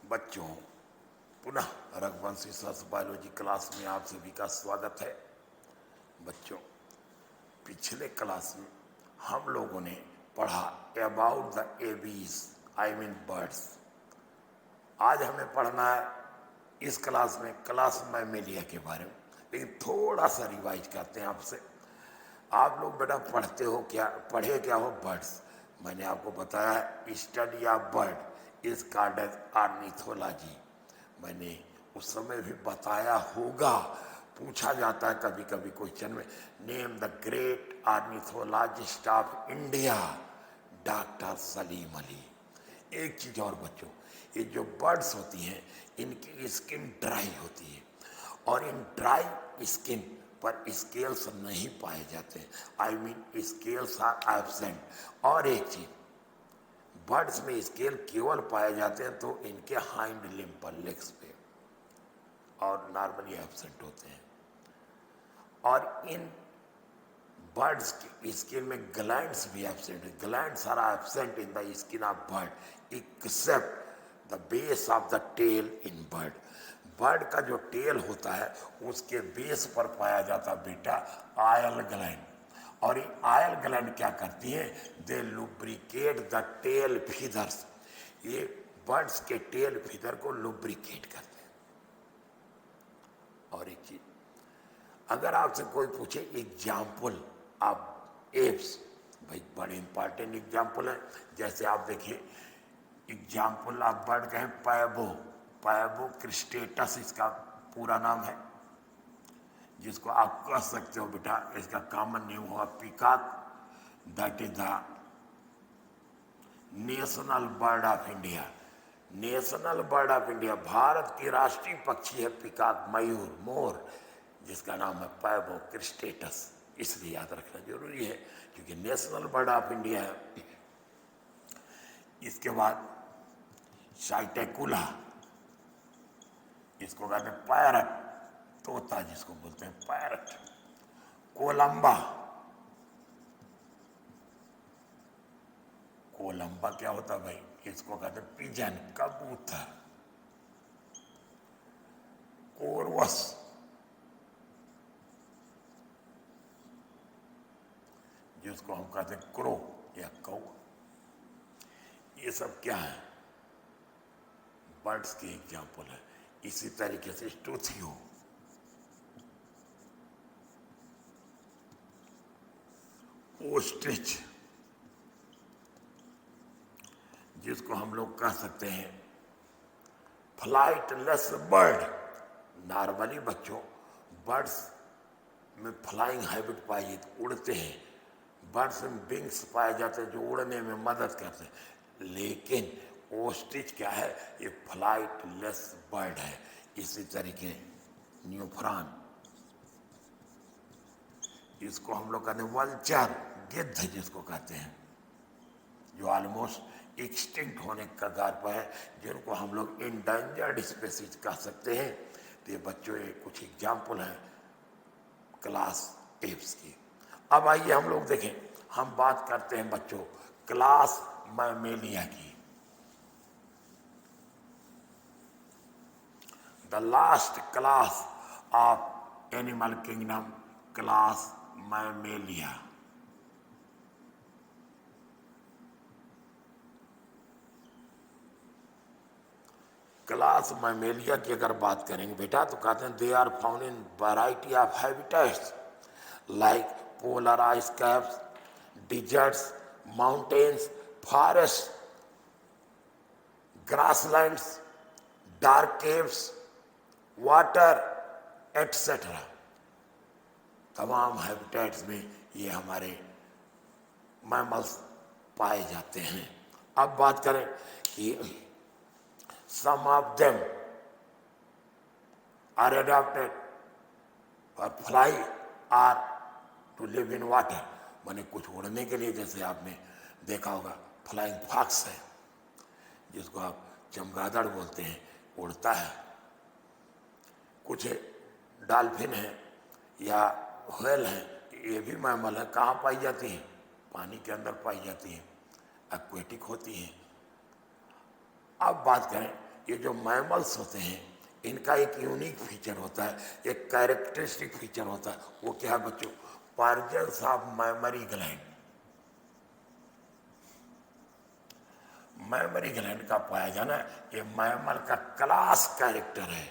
बच्चों, पुनः रघुवंशी शास्त्र बायोलॉजी क्लास में आप सभी का स्वागत है। बच्चों, पिछले क्लास में हम लोगों ने पढ़ा about the Abies, I mean birds. आज हमें पढ़ना है इस क्लास में क्लास मैमेलिया के बारे में, लेकिन थोड़ा सा रिवाइज करते हैं आपसे। आप लोग बेटा पढ़ते हो क्या, पढ़े क्या हो बर्ड्स। मैंने आपको बताया study of bird is called as ornithology. मैंने उस समय भी बताया होगा, पूछा जाता है कभी कभी क्वेश्चन में, name the great ornithologist of India, doctor Salim Ali. एक चीज और बच्चों, ये जो बर्ड्स होती हैं इनकी स्किन ड्राई होती है और इन ड्राई स्किन पर स्केल्स नहीं पाए जाते, I mean scales are absent. और एक चीज, बर्ड्स में स्केल केवल पाए जाते हैं तो इनके हाइंड लिम्ब पर, लेग्स पे, और नॉर्मली एब्सेंट होते हैं। और इन बर्ड्स की स्किन में ग्लैंड्स भी एब्सेंट है। Glands are absent in the skin of bird except the base of the tail in bird. Bird का जो टेल होता है उसके बेस पर पाया जाता बेटा आयल ग्लैंड। और ये आयल ग्लैंड क्या करती है, दे लुब्रिकेट द टेल फीदर्स। ये बर्ड्स के टेल फीदर को लुब्रिकेट करते हैं। और एक चीज, अगर आपसे कोई पूछे एग्जाम्पल ऑफ एप्स, भाई बड़े इंपॉर्टेंट एग्जाम्पल है। जैसे आप देखिए एग्जाम्पल ऑफ बर्ड कहें पैबो, पैबो क्रिस्टेटस इसका पूरा नाम है, जिसको आप कह सकते हो बेटा इसका कॉमन नेम हुआ peacock. That is the national bird of India. National bird of India, Bharat की राष्ट्रीय पक्षी है पीकॉक, मयूर, मोर, जिसका नाम है पैबो क्रिस्टेटस। इसलिए याद रखना जरूरी है क्योंकि नेशनल बर्ड ऑफ इंडिया है। इसके बाद साइटेकुला, इसको कहते हैं पैरट, तोता जिसको बोलते हैं पैरट। कोलंबा, कोलंबा क्या होता है भाई, इसको कहते हैं पिजन, कबूतर। कोरवस, जिसको हम कहते हैं क्रो या कौवा। ये सब क्या है, बर्ड्स के एग्जाम्पल है। इसी तरीके से स्टूथियो, ओस्ट्रिच, जिसको हम लोग कह सकते हैं फ्लाइटलेस बर्ड। नॉर्मली बच्चों बर्ड्स में फ्लाइंग हैबिट पाई जाती, उड़ते हैं। बर्ड्स में विंग्स पाए जाते हैं जो उड़ने में मदद करते हैं, लेकिन ओस्ट्रिच क्या है, ये फ्लाइटलेस बर्ड है। इसी तरीके न्यूफ्रान, इसको हम लोग कहते हैं वल्चर, गिद्ध जिसको कहते हैं, जो ऑलमोस्ट एक्सटिंक्ट होने के कगार पर है, जिनको हम लोग इंडेंजर्ड स्पीशीज कह सकते हैं। तो ये बच्चों ये कुछ एग्जाम्पल हैं क्लास एप्स की। अब आइए हम लोग देखें, हम बात करते हैं बच्चों क्लास मैमेलिया की। The last class of animal kingdom, class Mammalia. Class Mammalia की अगर बात करेंगे बेटा तो कहते हैं they are found in variety of habitats like polar ice caps, deserts, mountains, forest, grasslands, dark caves, water etcetera. तमाम हैबिटेट्स में ये हमारे मैमल्स पाए जाते हैं। अब बात करें कि some of them are adapted for fly or to live in water। माने कुछ उड़ने के लिए, जैसे आपने देखा होगा फ्लाइंग फॉक्स है, जिसको आप चमगादड़ बोलते हैं, उड़ता है। कुछ डॉल्फिन है या व्हेल है, ये भी मैमल है। कहाँ पाई जाती है, पानी के अंदर पाई जाती है, एक्वेटिक होती है। अब बात करें ये जो मैमल्स होते हैं इनका एक यूनिक फीचर होता है, एक कैरेक्टरिस्टिक फीचर होता है। वो क्या है बच्चों? Presence of memory gland. Memory gland का पाया जाना ये मैमल का क्लास कैरेक्टर है।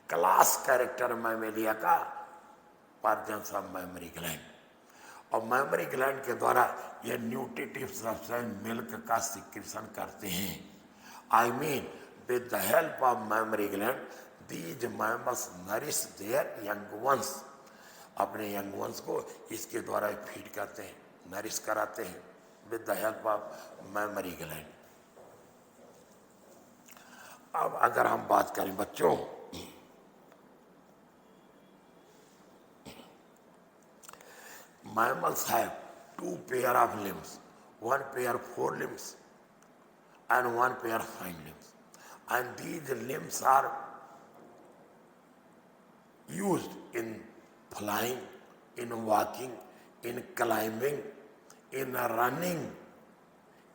क्लास कैरेक्टर मैमेलिया का प्रेजेंस ऑफ मेमोरी ग्लैंड। और मेमोरी ग्लैंड के द्वारा ये न्यूट्रिटिव सब्सटेंस मिल्क का सिक्रेशन करते हैं। I mean with the help of memory gland these mammals nourish there young ones. अपने यंग वंस को इसके द्वारा फीड करते हैं, नरिश कराते हैं with the help of memory gland. अब अगर हम बात करें बच्चों, mammals have two pair of limbs, one pair four limbs and one pair five limbs, and these limbs are used in flying, in walking, in climbing, in running,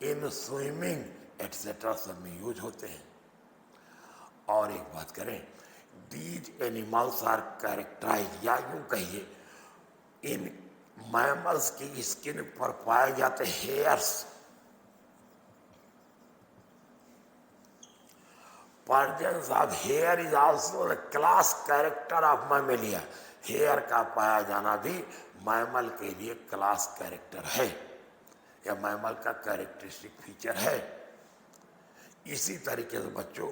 in swimming etc. सब में use होते हैं। और एक बात करें, these animals are characterized, या यूं कहिए इन मैमल्स की स्किन पर पाए जाते hairs. Presence of hair is also the class character of Mammalia. Hair का पाया जाना भी मैमल के लिए क्लास कैरेक्टर है, या मैमल का कैरेक्टरिस्टिक फीचर है। इसी तरीके से बच्चों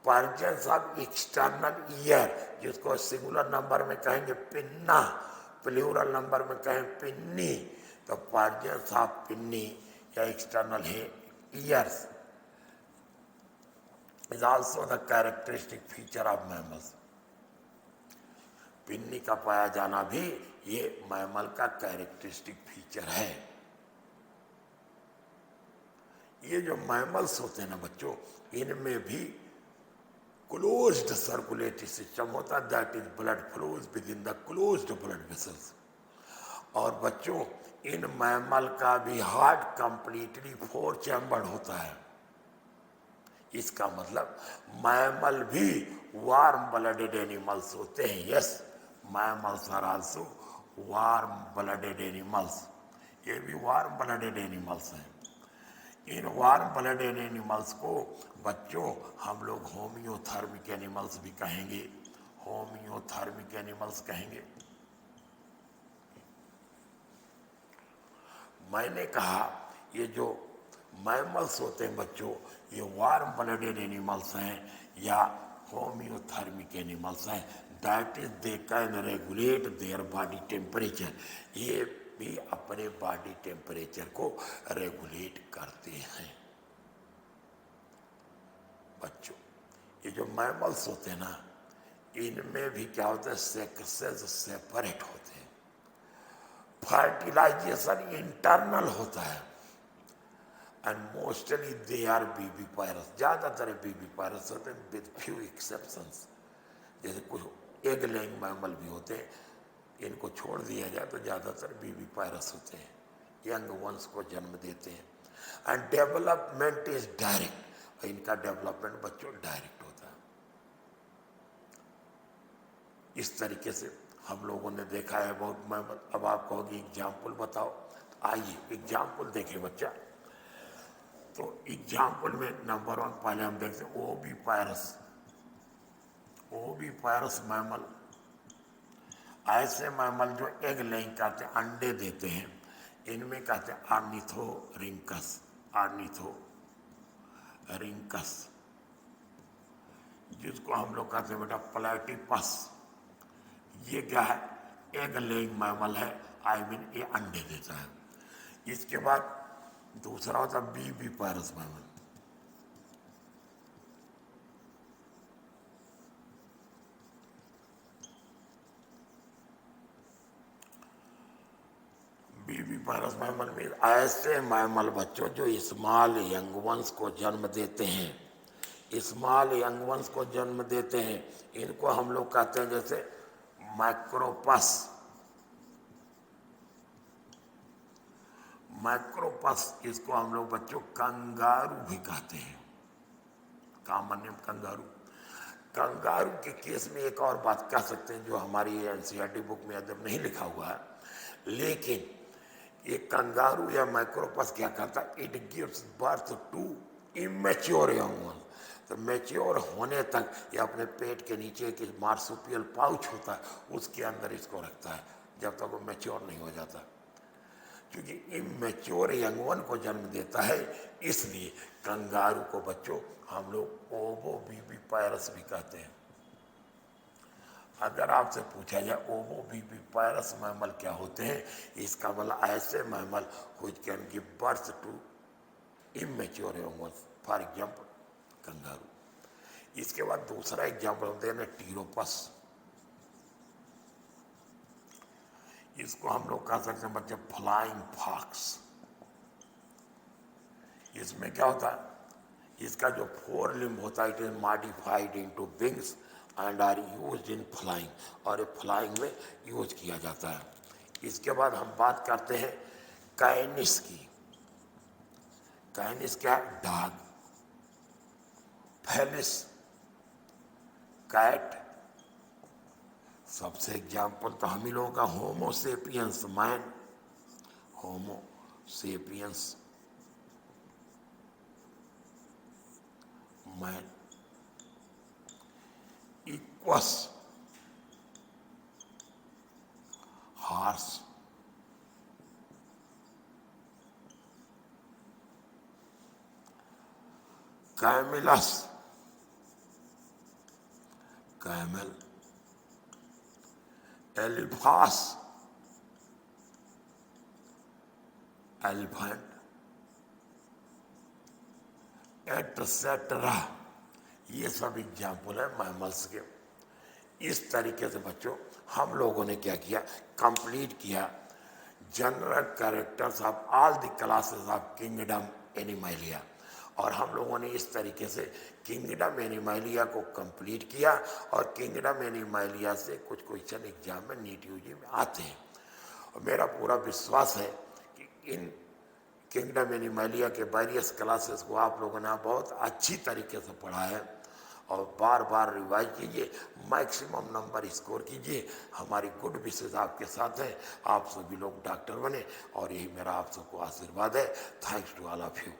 प्रेजेंस ऑफ एक्सटर्नल ईयर, जिसको सिंगुलर नंबर में कहेंगे पिन्ना, प्लूरल नंबर में कहें पिन्नी, तो प्रेजेंस ऑफ पिन्नी या एक्सटर्नल है ears is also the characteristic feature of mammals. Pinnae का पाया जाना भी ये मैमल का कैरेक्टरिस्टिक फीचर है। ये जो मैमल्स होते हैं ना बच्चों, इनमें भी क्लोज्ड सर्कुलेटरी सिस्टम होता है, that is blood flows with in the closed blood vessels. और बच्चों इन मैमल का भी हार्ट कंप्लीटली 4 चैम्बर्ड होता है। इसका मतलब मैमल भी वार्म ब्लडेड एनिमल्स होते हैं। Yes, mammals are also warm blooded animals. ये भी वार्म ब्लडेड एनिमल्स हैं। इन वार्म ब्लडेड एनिमल्स को बच्चों हम लोग होम्योथर्मिक एनिमल्स भी कहेंगे, होम्योथर्मिक एनिमल्स कहेंगे। मैंने कहा ये जो मैमल्स होते हैं बच्चों, ये वार्म ब्लडेड एनिमल्स हैं या होम्योथर्मिक एनिमल्स हैं। That is they can regulate their body temperature. ये भी अपने बॉडी टेम्परेचर को रेगुलेट करते हैं। बच्चों ये जो मैमल्स होते हैं ना, इनमें भी क्या होता है, सेक्सेस सेपरेट होते हैं। फर्टिलाइजेशन इंटरनल होता है एंड मोस्टली दे आर बीबीपायरस। ज्यादातर बीबीपायरस होते हैं विद फ्यू एक्सेप्शंस। जैसे कुछ एग लेइंग मैमल भी होते हैं, इनको छोड़ दिया जाए तो ज़्यादातर बीबीपायरस होते हैं, यंग वंस को जन्म देते हैं। एंड डेवलपमेंट इज डायरेक्ट, इनका डेवलपमेंट बच्चों डायरेक्ट होता है। इस तरीके से हम लोगों ने देखा है बहुत मैमल। अब आप कहोगे एग्जाम्पल बताओ, आइए एग्जाम्पल देखें बच्चा। तो एग्जाम्पल में नंबर 1 पहले हम देखते हैं ओबीपायरस। ओबीपायरस मैमल ऐसे मैमल जो एग लेइंग करते हैं, अंडे देते हैं, इनमें कहते हैं ऑर्निथोरिंकस। ऑर्निथोरिंकस जिसको हम लोग कहते हैं बेटा प्लैटिपस। ये क्या है, एग लेइंग मैमल है, आई मीन ये अंडे देता है। इसके बाद दूसरा होता है बीबीपायरस मैमल। बीबीपायरस मैमल में ऐसे मैमल बच्चों जो स्मॉल यंग वंस को जन्म देते हैं, स्मॉल यंग वंस को जन्म देते हैं, इनको हम लोग कहते हैं जैसे माइक्रोपस। माइक्रोपस इसको हम लोग बच्चों कंगारू भी कहते हैं। कामन्यम कंगारू। कंगारू के केस में एक और बात कह सकते हैं जो हमारी एनसीईआरटी बुक में अदब नहीं लिखा हुआ है, लेकिन ये कंगारू या माइक्रोपस क्या करता है, it gives birth to immature young one. तो मैच्योर होने तक ये अपने पेट के नीचे के मार्सुपियल पाउच होता है उसके अंदर इसको रखता है जब तक वो मैच्योर नहीं हो जाता, क्योंकि इमेच्योर यंग वन को जन्म देता है। इसलिए कंगारू को बच्चों हम लोग ओवोविविपायरस भी कहते हैं। अगर आपसे पूछा जाए ओवोविविपायरस मैमल क्या होते हैं, इसका मतलब ऐसे mammal which can give birth to immature young one, for example kangaroo. इसके बाद दूसरा एग्जाम्पल होते हैं टीरोपस। इसको हम लोग कह सकते हैं बच्चे फ्लाइंग फॉक्स। इसमें क्या होता है, इसका जो फोर लिम्ब होता है it is modified into wings and are used in flying, और ये फ्लाइंग में यूज किया जाता है। इसके बाद हम बात करते हैं कैनिस की। कैनिस क्या है, डॉग। Felis cat. सबसे एग्जाम्पल तो हम ही लोगों का Homo sapiens man, Homo sapiens man. Equus horse. Camelus camel. Elephas elephant, etcetera. ये सब एग्जाम्पल है मैमल्स के। इस तरीके से बच्चों हम लोगों ने क्या किया, कंप्लीट किया general characters of all the classes of kingdom Animalia. और हम लोगों ने इस तरीके से किंगडम एनिमैलिया को कंप्लीट किया, और किंगडम एनिमैलिया से कुछ क्वेश्चन एग्जाम में नीट यूजी में आते हैं। और मेरा पूरा विश्वास है कि इन किंगडम एनिमैलिया के वेरियस क्लासेस को आप लोगों ने बहुत अच्छी तरीके से पढ़ा है, और बार बार रिवाइज कीजिए, मैक्सिमम नंबर स्कोर कीजिए। हमारी गुड विशेष आपके साथ है, आप सभी लोग डॉक्टर बने, और यही मेरा आप सबको आशीर्वाद है। Thanks to all of you.